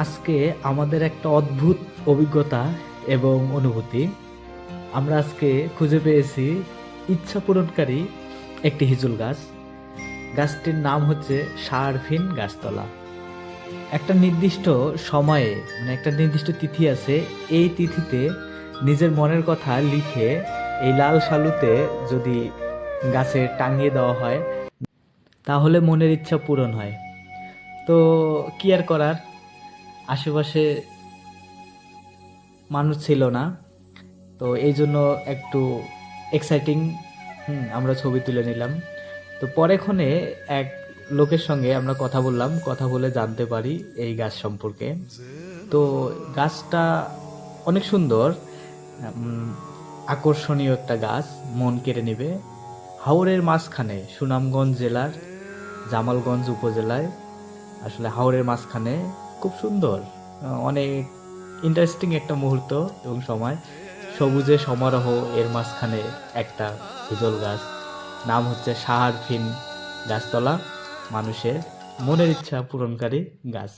আজকে আমাদের একটা অদ্ভুত অভিজ্ঞতা এবং অনুভূতি। আমরা আজকে খুঁজে পেয়েছি ইচ্ছা পূরণকারী একটি হিজুল গাছ। গাছটির নাম হচ্ছে শারফিন গাছতলা। একটা নির্দিষ্ট সময়ে একটা নির্দিষ্ট তিথি আছে। এই তিথিতে নিজের মনের কথা লিখে এই লাল শালুতে যদি গাছে টাঙিয়ে দেওয়া হয় তাহলে মনের ইচ্ছা পূরণ হয়। তো কি আর করার, আশেপাশে মানুষ ছিল না, তো এই জন্য একটু এক্সাইটিং আমরা ছবি তুলে নিলাম। তো পরেক্ষণে এক লোকের সঙ্গে আমরা কথা বললাম, কথা বলে জানতে পারি এই গাছ সম্পর্কে। তো গাছটা অনেক সুন্দর, উম, আকর্ষণীয় একটা গাছ, মন কেড়ে নেবে। হাওরের মাঝখানে, সুনামগঞ্জ জেলার জামালগঞ্জ উপজেলায়, আসলে হাওরের মাঝখানে, খুব সুন্দর, অনেক ইন্টারেস্টিং একটা মুহূর্ত এবং সময়। সবুজে সমারোহ, এর মাঝখানে একটা হিজল গাছ, নাম হচ্ছে শাহরফিন গাছতলা, মানুষের মনের ইচ্ছা পূরণকারী গাছ।